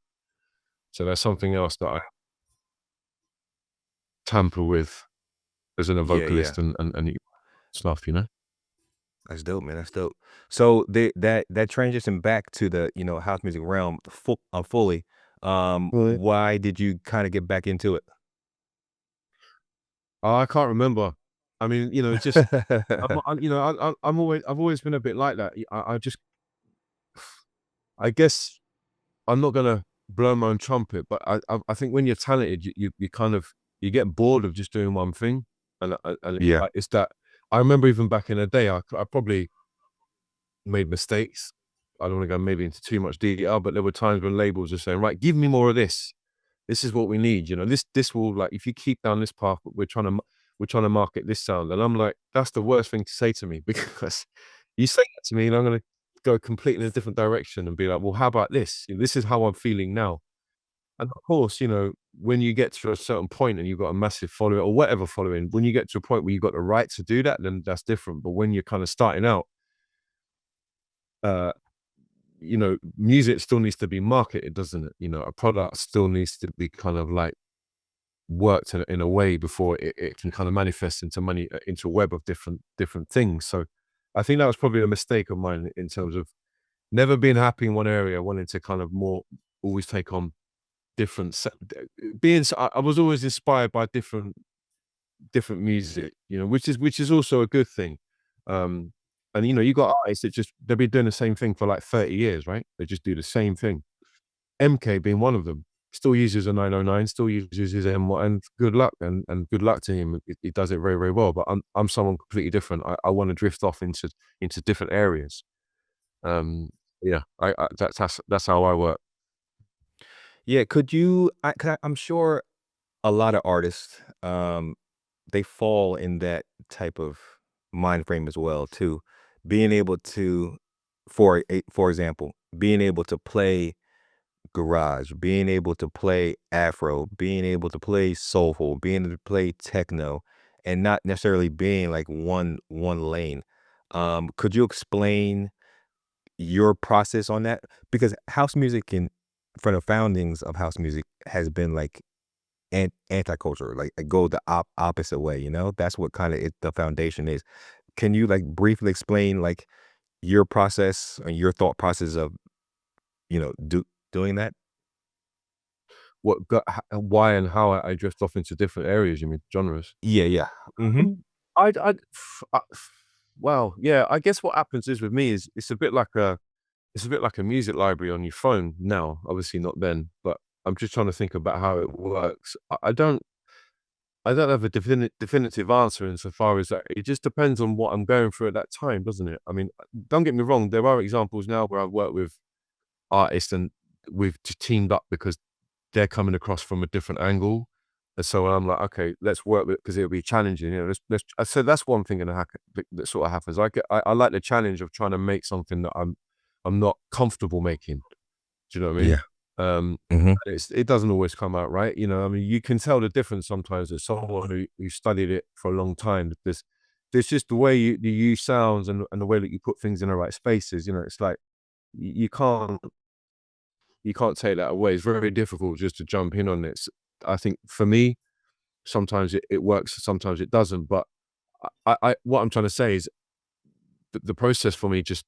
So that's something else that I tamper with as a Yeah, yeah. vocalist and stuff. That's dope, man. That's dope. So that transition back to the house music realm fully. Well, Why did you kind of get back into it? I can't remember. I mean, it's just I've always been a bit like that. I guess I'm not gonna blow my own trumpet, but I think when you're talented, you kind of you get bored of just doing one thing, and Yeah. it's that. I remember even back in the day, I probably made mistakes. I don't want to go maybe into too much detail, but there were times when labels were saying, "Right, give me more of this. This is what we need." This will, like, if you keep down this path, we're trying to market this sound, and I'm like, that's the worst thing to say to me because you say that to me, and I'm gonna go completely in a different direction and be like, "Well, how about this? This is how I'm feeling now." And of course, when you get to a certain point and you've got a massive following or whatever following, when you get to a point where you've got the right to do that, then that's different. But when you're kind of starting out, uh, music still needs to be marketed, doesn't it? A product still needs to be kind of like worked in a way before it can kind of manifest into money, into a web of different things. So I think that was probably a mistake of mine in terms of never being happy in one area, wanting to kind of more always take on different I was always inspired by different music, which is also a good thing. And you got artists that just they've been doing the same thing for like 30 years, right? They just do the same thing. MK being one of them, still uses a 909, still uses his M1, and good luck to him. He does it very, very well. But I'm someone completely different. I want to drift off into different areas. Um, yeah, that's how I work. Yeah, could you 'cause I'm sure a lot of artists, they fall in that type of mind frame as well too. Being able to, for example, being able to play garage, being able to play Afro, being able to play soulful, being able to play techno, and not necessarily being like one lane. Could you explain your process on that? Because house music can from the foundings of house music has been like anti-culture, like go the opposite way, you know? That's what kind of the foundation is. Can you like briefly explain like your process or your thought process of, doing that? What got why and how I drift off into different areas, you mean, genres? Yeah, yeah. Mhm. I'd well, yeah, I guess what happens is with me is it's a bit like a music library on your phone now, obviously not then, but I'm just trying to think about how it works. I don't have a definitive answer insofar as that. It just depends on what I'm going through at that time, doesn't it? I mean, don't get me wrong, there are examples now where I've worked with artists and we've just teamed up because they're coming across from a different angle. And so I'm like, okay, let's work with it because it'll be challenging. You know, let's so that's one thing that sort of happens. I like the challenge of trying to make something that I'm not comfortable making. Do you know what I mean? Yeah. Um, Mhm. it doesn't always come out right. You know, I mean, you can tell the difference sometimes as someone who studied it for a long time. There's just the way you use sounds and the way that you put things in the right spaces. You know, it's like you you can't take that away. It's very difficult just to jump in on this. I think for me, sometimes it works, sometimes it doesn't. But what I'm trying to say is the process for me just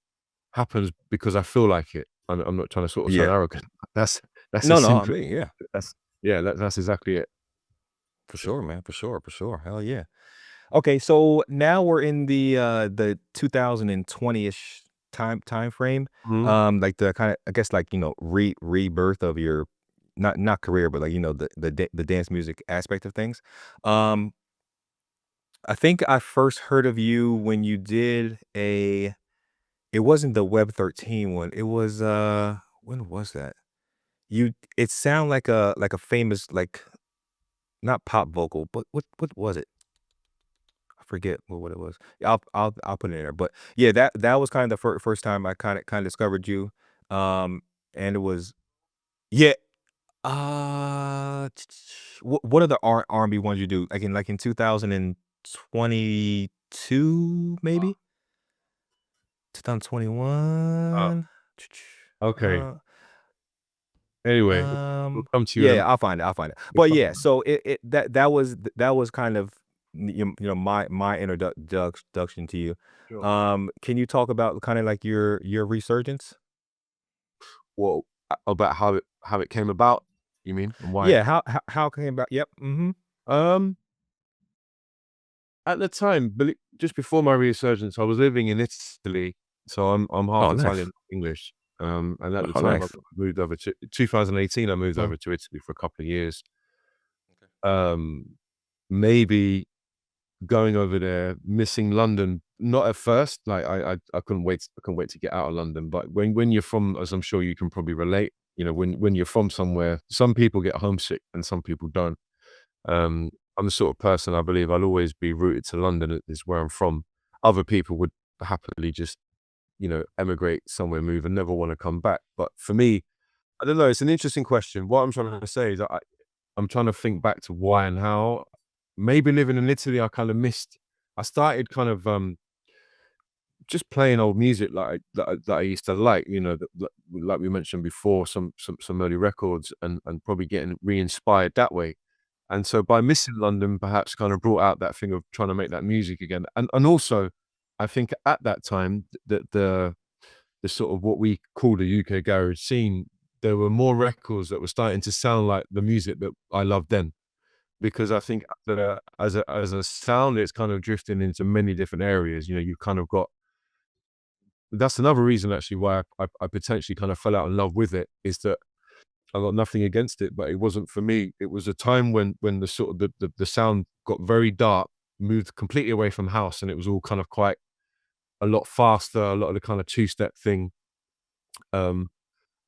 happens because I feel like it. I'm not trying to sort of sound Yeah. arrogant. That's that's No, as no, I simple. mean, yeah. That's yeah. That's exactly it. For sure, man. For sure, for sure. Hell yeah. Okay, so now we're in the 2020-ish time frame. Mhm. Like the kind of I guess like, rebirth of your not career, but like, the dance music aspect of things. Um, I think I first heard of you when you did it wasn't the Web 13 one. It was when was that? It sound like a famous like not pop vocal, but what was it? I forget what it was. I'll put it in there. But yeah, that was kind of the first time I kind of discovered you. Um, and it was yeah. What are the R&B ones you do? Like in 2022 maybe Uh, 2021. okay. Uh, Anyway, we'll come to you in yeah, a yeah, I'll find it. I'll find it. we'll But come yeah, so that was kind of my introduction to you. Sure. Can you talk about kind of like your resurgence? Well, about how it came about, you mean, and why? Yeah, how came about? Yep. Mm-hmm. Um, at the time, just before my resurgence, I was living in Italy, so I'm half Oh, Italian, nice. English. And at the Oh, time, I nice. moved over to 2018. I moved Uh, over to Italy for a couple of years. Um, maybe going over there, missing London. Not at first, like I couldn't wait. I couldn't wait to get out of London. But when you're from, as I'm sure you can probably relate, you know, when you're from somewhere, some people get homesick and some people don't. I'm the sort of person I believe I'll always be rooted to London. Is where I'm from. Other people would happily just emigrate somewhere, move, and never want to come back. But for me, I don't know. It's an interesting question. What I'm trying to say is I'm trying to think back to why and how. Maybe living in Italy, I kind of missed. I started kind of just playing old music that I used to like. You know, like we mentioned before, some early records, and probably getting re-inspired that way. And so by missing London, perhaps kind of brought out that thing of trying to make that music again. And also, I think at that time that the sort of what we call the UK garage scene, there were more records that were starting to sound like the music that I loved then. Because I think that as a sound, it's kind of drifting into many different areas. You know, you've kind of got that's another reason actually why I potentially kind of fell out in love with it is that I got nothing against it, but it wasn't for me. It was a time when the sort of the sound got very dark, moved completely away from house, and it was all kind of quite a lot faster, a lot of the kind of two-step thing. Um,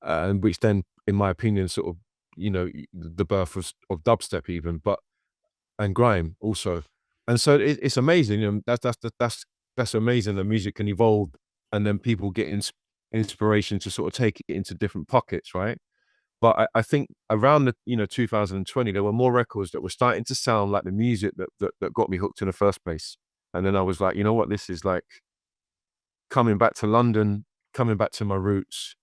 and which then, in my opinion, sort of, the birth of dubstep even, but and grime also. And so it's amazing. That's amazing that music can evolve, and then people get inspiration to sort of take it into different pockets, right? But I think around the 2020, there were more records that were starting to sound like the music that got me hooked in the first place. And then I was like, you know what, this is like coming back to London, coming back to my roots,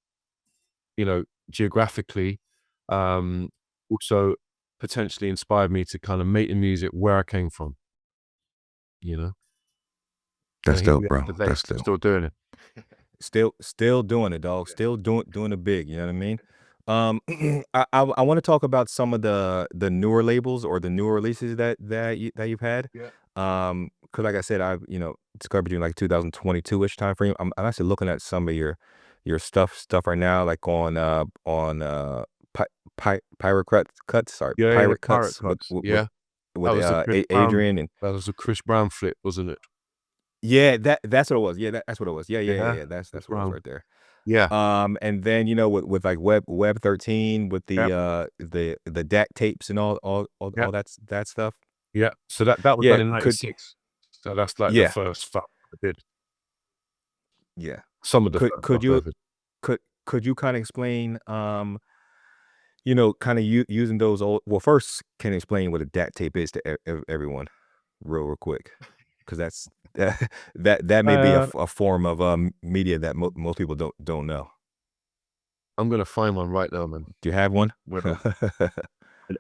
geographically. Also potentially inspired me to kind of make the music where I came from, you know. That's And here dope, we are bro. today, That's dope. still doing it. Still doing it, dog. Still doing it big. You know what I mean? I want to talk about some of the newer labels or the newer releases that you've had. Yeah. Because like I said, I've discovered you in like 2022-ish time frame. I'm actually looking at some of your stuff right now, like on Yeah, Pirate Pirate Cuts Cuts. with Yeah. That was the Chris Brown. Adrian and That was the Chris Brown flip, wasn't it? yeah, that's what it was. Yeah, that's what it was. Yeah. Yeah. Chris That's what it was Brown. right there. Yeah. And then with like Web 13 with Yeah. the DAC tapes and Yeah. all that stuff. Yeah. So that was Yeah, done in could '96. So that's like the yeah, first stuff I did. yeah. Some of the Could first could stuff I you ever. could you kind of explain kind of using those old well first can you explain what a DAC tape is to everyone real quick because that's that may be Uh, a form of media that most people don't know. I'm gonna find one right now, man. Do you have one? Well,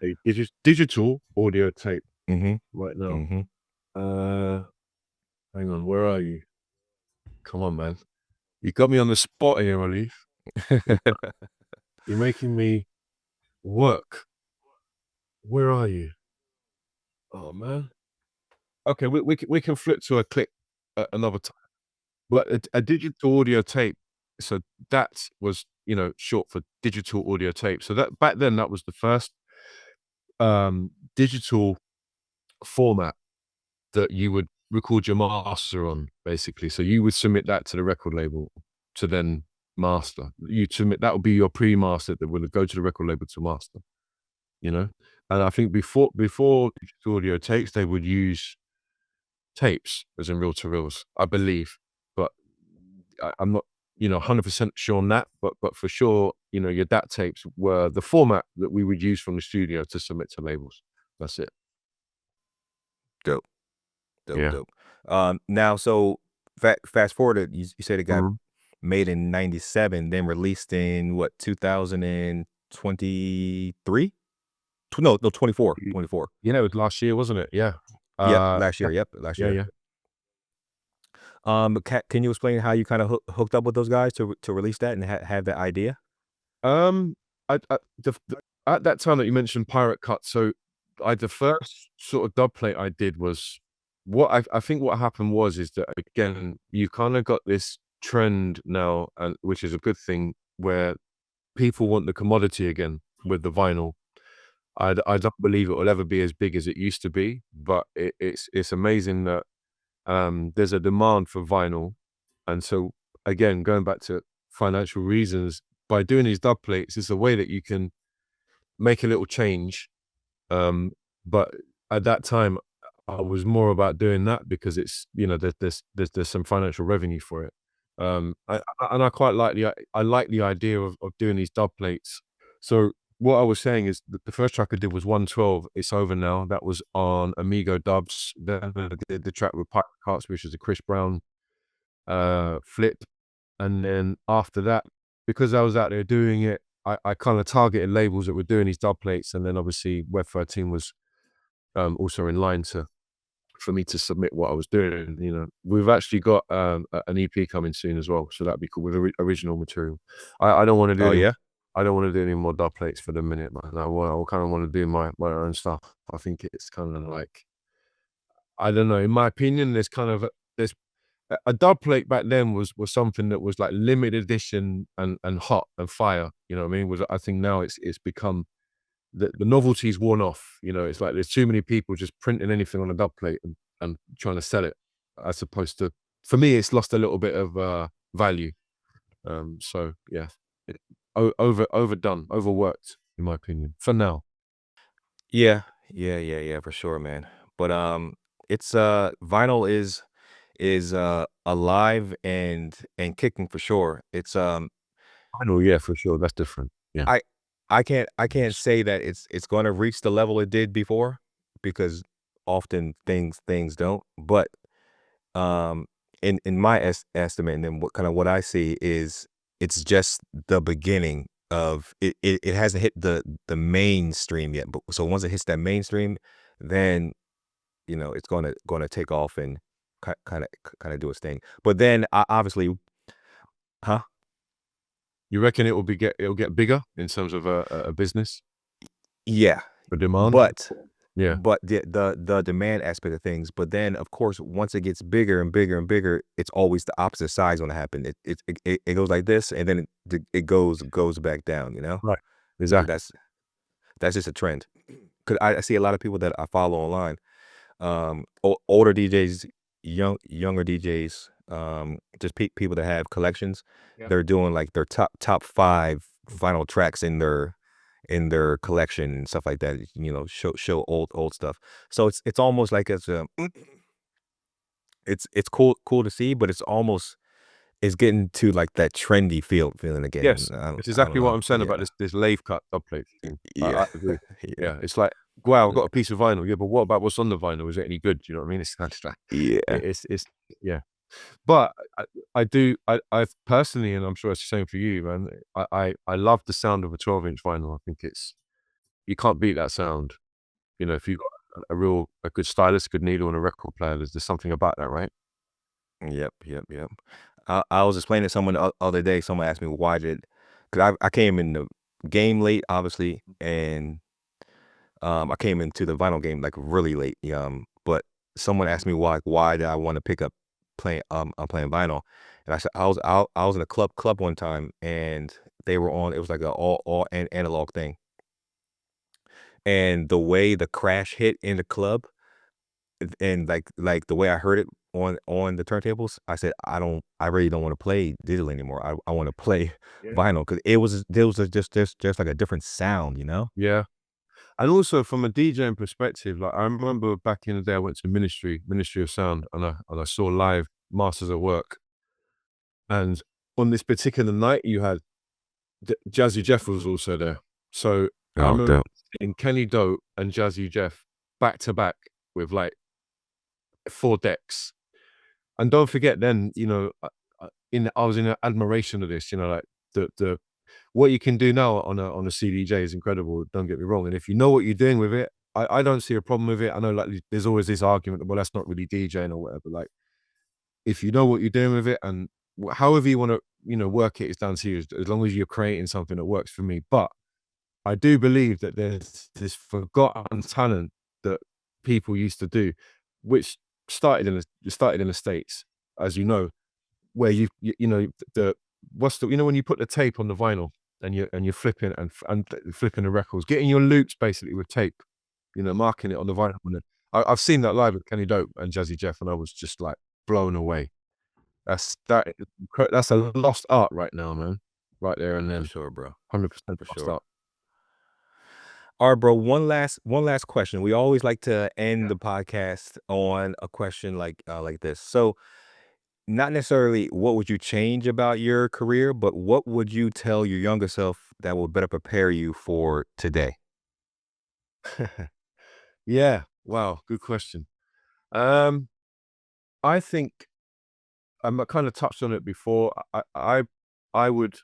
a digital audio tape Mhm. right now. Mhm. Uh, Hang on, where are you? Come on, man. You got me on the spot here, Olif. You're making me work. Where are you? Oh man. Okay, we can flip to a click another time. But a digital audio tape, so that was, short for digital audio tape. So that back then that was the first digital format that you would record your master on, basically. So you would submit that to the record label to then master. You submit that would be your pre-master that would go to the record label to master, you know? And I think before digital audio tapes, they would use tapes as in reel to reels, I believe. But I'm not, 100% sure on that. But for sure, your DAT tapes were the format that we would use from the studio to submit to labels. That's it. Dope. Dope, Yeah. dope. Now, so fast forward, you said it got Mhm. made in '97, then released in what 2023? No, 24, Y 24. it was last year, wasn't it? Yeah. Yep, last Yeah. year. Yep, last Yeah, year. yeah. Can you explain how you kind of hooked up with those guys to release that and have that idea? Um, I the at that time that you mentioned Pirate Cut, so the first sort of dub plate I did was what I think what happened was is that, again, you kinda got this trend now, and which is a good thing, where people want the commodity again with the vinyl. I don't believe it will ever be as big as it used to be, but it's amazing that there's a demand for vinyl. And so, again, going back to financial reasons, by doing these dub plates, it's a way that you can make a little change. Um, but at that time, I was more about doing that because it's, there's some financial revenue for it. And I quite like I like the idea of doing these dub plates. So what I was saying is that the first track I did was 112. It's over now. That was on Amigo Dubs. Then I did the track with Pirate Hearts, which is a Chris Brown flip. And then after that, because I was out there doing it, I kind of targeted labels that were doing these dub plates. And then obviously Web 13 was also in line for me to submit what I was doing. And, we've actually got an EP coming soon as well. So that'd be cool with original material. I don't want to do Oh any. yeah. I don't want to do any more dub plates for the minute, man. I kind of want to do my own stuff. I think it's kind of like, I don't know. In my opinion, there's a dub plate back then was something that was like limited edition and hot and fire. You know what I mean? I think now it's become the novelty's worn off. It's like there's too many people just printing anything on a dub plate and trying to sell it, as opposed to, for me, it's lost a little bit of value. So yeah, overdone, overworked, in my opinion, for now. Yeah. Yeah, for sure, man. But it's vinyl is alive and kicking for sure. It's I know, yeah, for sure, that's different. Yeah, I I can't say that it's gonna reach the level it did before because often things don't. But um in my estimate and then what I see is it's just the beginning of it hasn't hit the mainstream yet. But so once it hits that mainstream, then it's gonna take off and kind of do its thing. But then obviously, huh? You reckon it'll get bigger in terms of a business Yeah, for demand? but Yeah. the demand aspect of things. But then, of course, once it gets bigger and bigger and bigger, it's always the opposite side's gonna happen. It goes like this, and then it goes back down. Right. Exactly. That's just a trend. Because I see a lot of people that I follow online, older DJs, younger DJs, just people that have collections. Yeah. They're doing like their top 5 vinyl tracks in their collection and stuff like that. Show old stuff. So it's almost like it's cool to see, but it's getting to like that trendy feeling again. Yes. It's I don't exactly what know. I'm saying about Yeah, this lathe cut dubplate thing. yeah, I agree. yeah, Yeah. It's like, wow, I've got a piece of vinyl. Yeah, but what about what's on the vinyl? Is it any good? Do you know what I mean? It's kind of like, yeah. it's yeah. But I've personally, and I'm sure it's the same for you, man. I love the sound of a 12-inch vinyl. I think you can't beat that sound. If you've got a good stylus, a good needle, and a record player, there's something about that, right? Yep, yep, yep. I was explaining to someone the other day. Someone asked me why did, because I came in the game late, obviously, and I came into the vinyl game like really late. But someone asked me why did I want to pick up playing I'm playing vinyl, and I said I was in a club one time, and they were on. It was like a all analog thing, and the way the crash hit in the club. And like the way I heard it on the turntables, I said, I really don't wanna play digital anymore. I wanna play Yeah. vinyl because there was just like a different sound, you know? Yeah. And also from a DJing perspective, like I remember back in the day, I went to Ministry of Sound, and I saw live Masters at Work. And on this particular night, you had Jazzy Jeff was also there. So I Oh, remember dope. seeing Kenny Dope and Jazzy Jeff back to back with like 4 decks. And don't forget, then I was in admiration of this. Like the what you can do now on a CDJ is incredible. Don't get me wrong. And if you know what you're doing with it, I don't see a problem with it. I know like there's always this argument, well, that's not really DJing or whatever. Like if you know what you're doing with it, and however you want to work it is down to you. As long as you're creating something that works for me. But I do believe that there's this forgotten talent that people used to do, which started in the States, as you know, where you know the what's the when you put the tape on the vinyl and you're flipping and flipping the records, getting your loops basically with tape, marking it on the vinyl. And I've seen that live with Kenny Dope and Jazzy Jeff, and I was just like blown away. That's a lost art right now, man. Right there and For then, sure, bro. 100% For lost sure. art. Alright, bro, one last question. We always like to end Yeah. the podcast on a question like this. So, not necessarily what would you change about your career, but what would you tell your younger self that will better prepare you for today? Yeah. Wow. Good question. Um, I think I kind of touched on it before. I would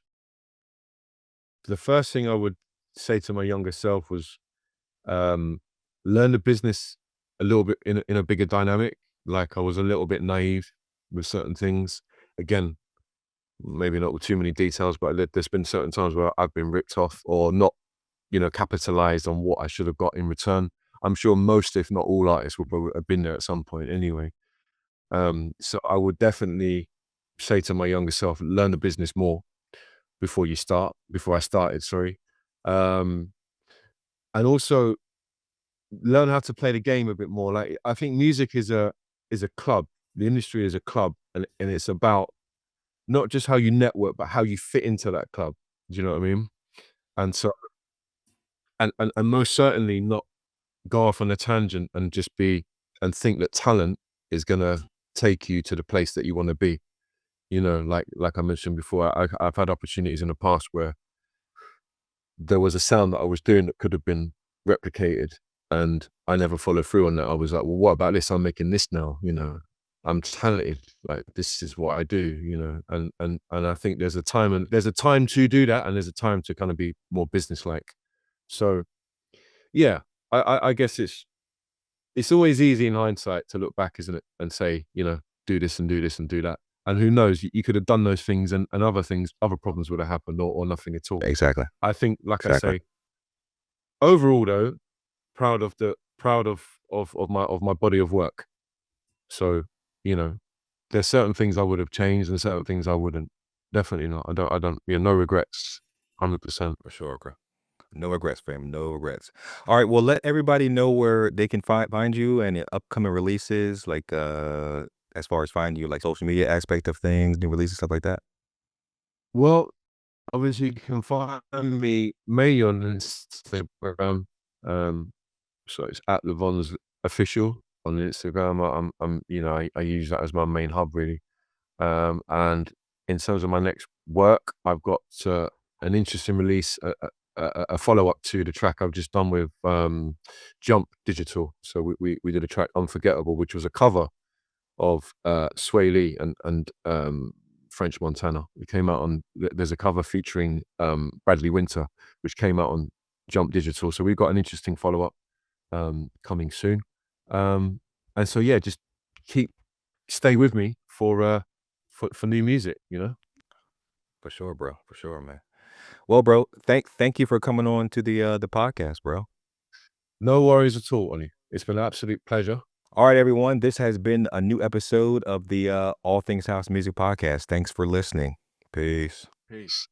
the first thing I would say to my younger self was um, learn the business a little bit in a bigger dynamic. Like I was a little bit naive with certain things. Again, maybe not with too many details, but there's been certain times where I've been ripped off or not, capitalized on what I should have got in return. I'm sure most, if not all, artists will probably have been there at some point anyway. So I would definitely say to my younger self, learn the business more before I started, sorry. Um, and also learn how to play the game a bit more. Like I think music is a club. The industry is a club, and it's about not just how you network, but how you fit into that club. Do you know what I mean? And so and most certainly not go off on a tangent and just be and think that talent is gonna take you to the place that you want to be. Like I mentioned before, I've had opportunities in the past where there was a sound that I was doing that could have been replicated, and I never followed through on that. I was like, well, what about this? I'm making this now. I'm talented. Like this is what I do, you know. And I think there's a time to do that, and there's a time to kind of be more businesslike. So yeah, I guess it's always easy in hindsight to look back, isn't it, and say, you know, do this and do this and do that. And who knows, you could have done those things, and other problems would have happened, or nothing at all. Exactly. I think, like I Exactly. say, overall though, proud of my body of work. So, you know, there's certain things I would have changed and certain things I wouldn't. Definitely not. I don't, yeah, no regrets. 100%. For sure, bro. No regrets, fam. No regrets. All right. Well, let everybody know where they can find you and your upcoming releases, like as far as find you, like social media aspect of things, new releases, stuff like that. Well, obviously you can find me mainly on Instagram. Um, so it's at Lavonz official on Instagram. You know, I use that as my main hub really. And in terms of my next work, I've got an interesting release, a follow up to the track I've just done with Jump Digital. So we did a track Unforgettable, which was a cover of Sway Lee and French Montana. It came out on. There's a cover featuring Bradley Winter, which came out on Jump Digital. So we've got an interesting follow up coming soon. And so yeah, just stay with me for new music, you know? For sure, bro. For sure, man. Well, bro, thank you for coming on to the podcast, bro. No worries at all, Ollie. It's been an absolute pleasure. All right, everyone. This has been a new episode of the All Things House Music Podcast. Thanks for listening. Peace. Peace.